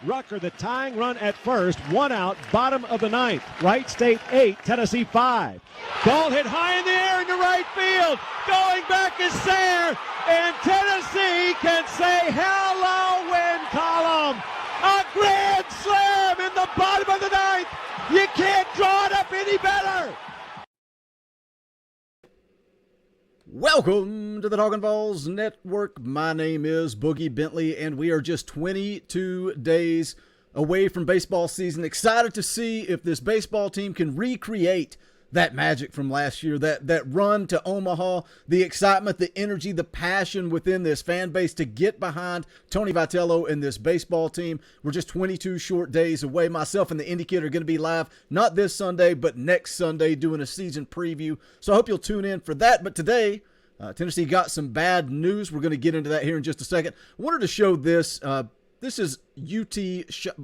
Rucker, the tying run at first, 1 out, bottom of the 9th. Wright State 8, Tennessee 5. Ball hit high in the air into right field. Going back is Sayre, and Tennessee can say hello, win column. A grand slam in the bottom of the 9th. You can't draw it up any better. Welcome to the Talkin VAWLS Network. My name is Boogie Bentley, and we are just 22 days away from baseball season. Excited to see if this baseball team can recreate that magic from last year, that run to Omaha, the excitement, the energy, the passion within this fan base to get behind Tony Vitello and this baseball team. We're just 22 short days away. Myself and the Indie Kid are going to be live, not this Sunday, but next Sunday, doing a season preview. So I hope you'll tune in for that. But today, Tennessee got some bad news. We're going to get into that here in just a second. I wanted to show this. This is VAWLShop.com.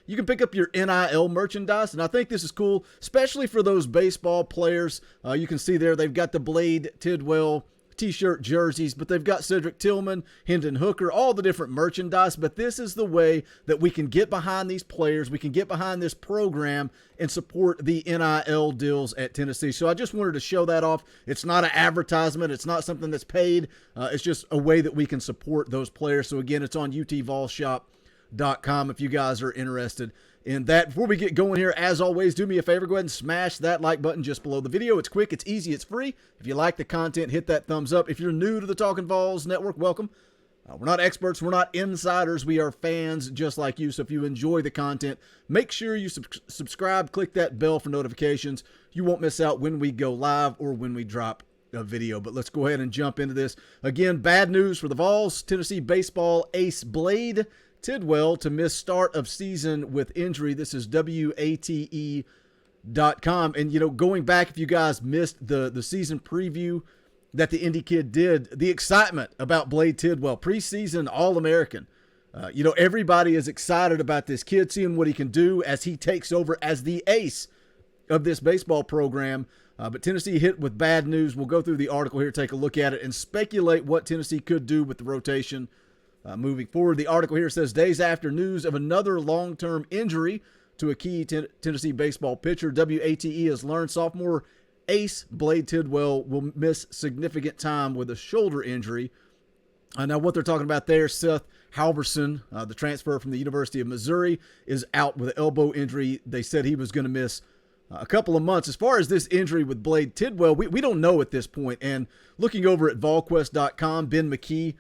You can pick up your NIL merchandise, and I think this is cool, especially for those baseball players. You can see there they've got the Blade Tidwell t-shirt jerseys, but they've got Cedric Tillman, Hendon Hooker, all the different merchandise. But this is the way that we can get behind these players. We can get behind this program and support the NIL deals at Tennessee. So I just wanted to show that off. It's not an advertisement. It's not something that's paid. It's just a way that we can support those players. So again, it's on VAWLShop.com if you guys are interested in that. Before we get going here, as always, do me a favor, go ahead and smash that like button just below the video. It's quick, it's easy, it's free. If you like the content, hit that thumbs up. If you're new to the Talkin VAWLS Network, welcome. We're not experts, we're not insiders, we are fans just like you. So if you enjoy the content, make sure you subscribe, click that bell for notifications. You won't miss out when we go live or when we drop a video. But let's go ahead and jump into this. Again, bad news for the Vols. Tennessee baseball ace Blade Tidwell to miss start of season with injury. This is WATE.com. And, you know, going back, if you guys missed the season preview that the Indie Kid did, the excitement about Blade Tidwell, preseason All-American. You know, everybody is excited about this kid, seeing what he can do as he takes over as the ace of this baseball program. But Tennessee hit with bad news. We'll go through the article here, take a look at it, and speculate what Tennessee could do with the rotation moving forward. The article here says, days after news of another long-term injury to a key Tennessee baseball pitcher, WATE has learned sophomore ace Blade Tidwell will miss significant time with a shoulder injury. Now, what they're talking about there, Seth Halverson, the transfer from the University of Missouri, is out with an elbow injury. They said he was going to miss a couple of months. As far as this injury with Blade Tidwell, we don't know at this point. And looking over at VolQuest.com, Ben McKee,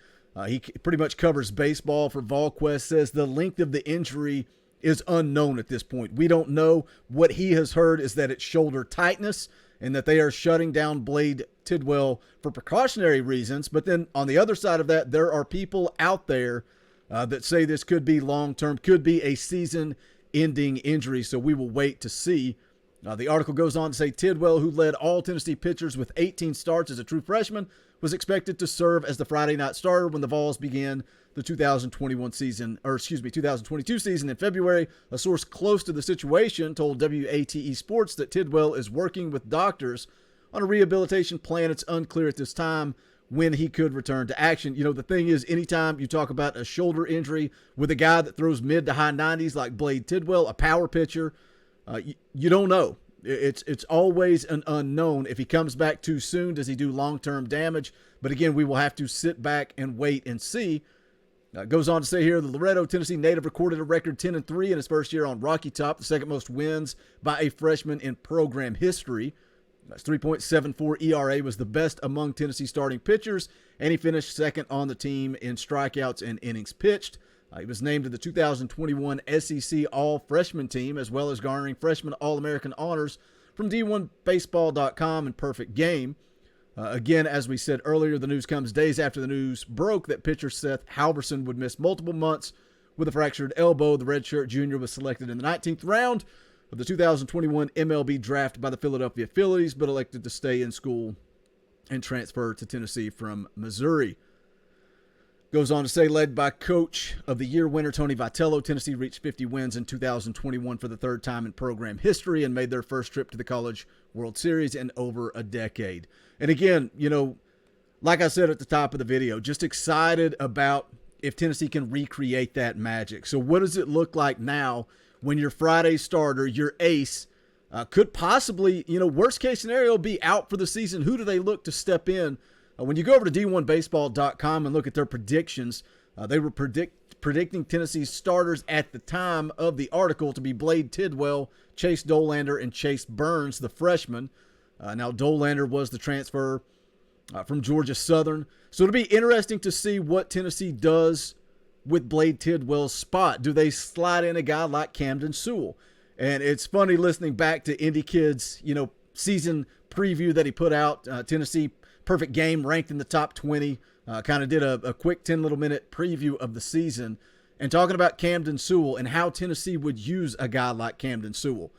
he pretty much covers baseball for VolQuest, says the length of the injury is unknown at this point. We don't know. What he has heard is that it's shoulder tightness and that they are shutting down Blade Tidwell for precautionary reasons. But then on the other side of that, there are people out there that say this could be long-term, could be a season-ending injury. So we will wait to see. The article goes on to say Tidwell, who led all Tennessee pitchers with 18 starts as a true freshman, was expected to serve as the Friday night starter when the Vols began the 2022 season in February. A source close to the situation told WATE Sports that Tidwell is working with doctors on a rehabilitation plan. It's unclear at this time when he could return to action. You know, the thing is, anytime you talk about a shoulder injury with a guy that throws mid to high 90s like Blade Tidwell, a power pitcher, you don't know. It's always an unknown. If he comes back too soon, does he do long-term damage? But again, we will have to sit back and wait and see. Goes on to say here, the Loretto, Tennessee native recorded a record 10-3 in his first year on Rocky Top, the second most wins by a freshman in program history. His 3.74 ERA was the best among Tennessee starting pitchers, and he finished second on the team in strikeouts and innings pitched. He was named to the 2021 SEC All-Freshman team, as well as garnering freshman All-American honors from D1Baseball.com and Perfect Game. Again, as we said earlier, the news comes days after the news broke that pitcher Seth Halverson would miss multiple months with a fractured elbow. The redshirt junior was selected in the 19th round of the 2021 MLB draft by the Philadelphia Phillies, but elected to stay in school and transfer to Tennessee from Missouri. Goes on to say, led by Coach of the Year winner Tony Vitello, Tennessee reached 50 wins in 2021 for the third time in program history and made their first trip to the College World Series in over a decade. And again, you know, like I said at the top of the video, just excited about if Tennessee can recreate that magic. So what does it look like now when your Friday starter, your ace, could possibly, worst case scenario, be out for the season? Who do they look to step in? When you go over to D1Baseball.com and look at their predictions, they were predicting Tennessee's starters at the time of the article to be Blade Tidwell, Chase Dolander, and Chase Burns, the freshman. Now, Dolander was the transfer from Georgia Southern. So it'll be interesting to see what Tennessee does with Blade Tidwell's spot. Do they slide in a guy like Camden Sewell? And it's funny listening back to Indy Kid's, season preview that he put out. Tennessee perfect game, ranked in the top 20. Kind of did a quick 10 little minute preview of the season and talking about Camden Sewell and how Tennessee would use a guy like Camden Sewell.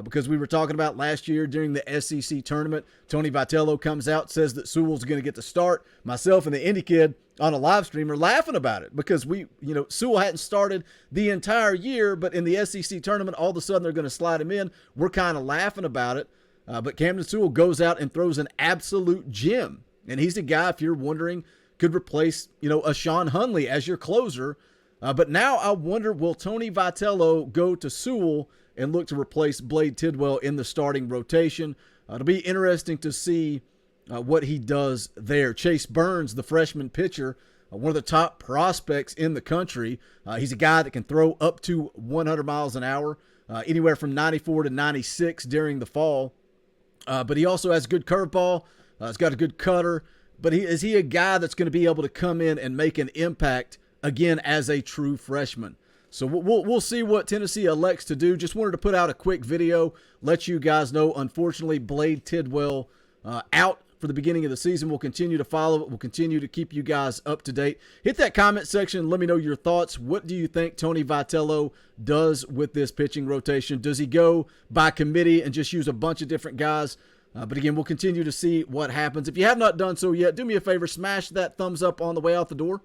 Because we were talking about last year during the SEC tournament, Tony Vitello comes out, says that Sewell's going to get the start. Myself and the Indy Kid on a live stream are laughing about it because Sewell hadn't started the entire year, but in the SEC tournament, all of a sudden they're going to slide him in. We're kind of laughing about it. But Camden Sewell goes out and throws an absolute gem. And he's a guy, if you're wondering, could replace, a Sean Hunley as your closer. But now I wonder, will Tony Vitello go to Sewell and look to replace Blade Tidwell in the starting rotation? It'll be interesting to see what he does there. Chase Burns, the freshman pitcher, one of the top prospects in the country. He's a guy that can throw up to 100 miles an hour, anywhere from 94 to 96 during the fall. But he also has a good curveball. He's got a good cutter. But is he a guy that's going to be able to come in and make an impact, again, as a true freshman? So we'll see what Tennessee elects to do. Just wanted to put out a quick video, let you guys know. Unfortunately, Blade Tidwell out for the beginning of the season. We'll continue to follow it. We'll continue to keep you guys up to date. Hit that comment section. Let me know your thoughts. What do you think Tony Vitello does with this pitching rotation? Does he go by committee and just use a bunch of different guys? But again, we'll continue to see what happens. If you have not done so yet, do me a favor, smash that thumbs up on the way out the door.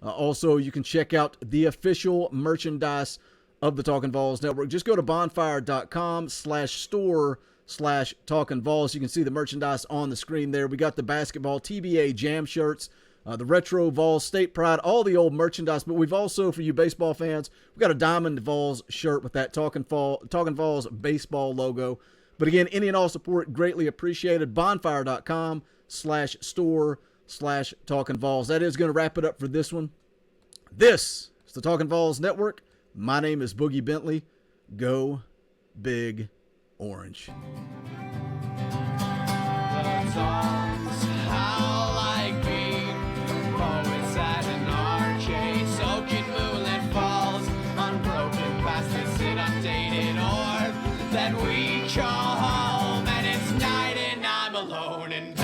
Also, you can check out the official merchandise of the Talkin' VAWLS Network. Just go to bonfire.com/store/Talkin' VAWLS. You can see the merchandise on the screen there. We got the basketball TBA Jam shirts, the retro VAWLS State Pride, all the old merchandise. But we've also, for you baseball fans, we've got a Diamond VAWLS shirt with that Talkin' VAWLS baseball logo. But again, any and all support greatly appreciated. Bonfire.com/store/Talkin' VAWLS. That is going to wrap it up for this one. This is the Talkin' VAWLS Network. My name is Boogie Bentley. Go Big Orange. That we call home and it's night and I'm alone and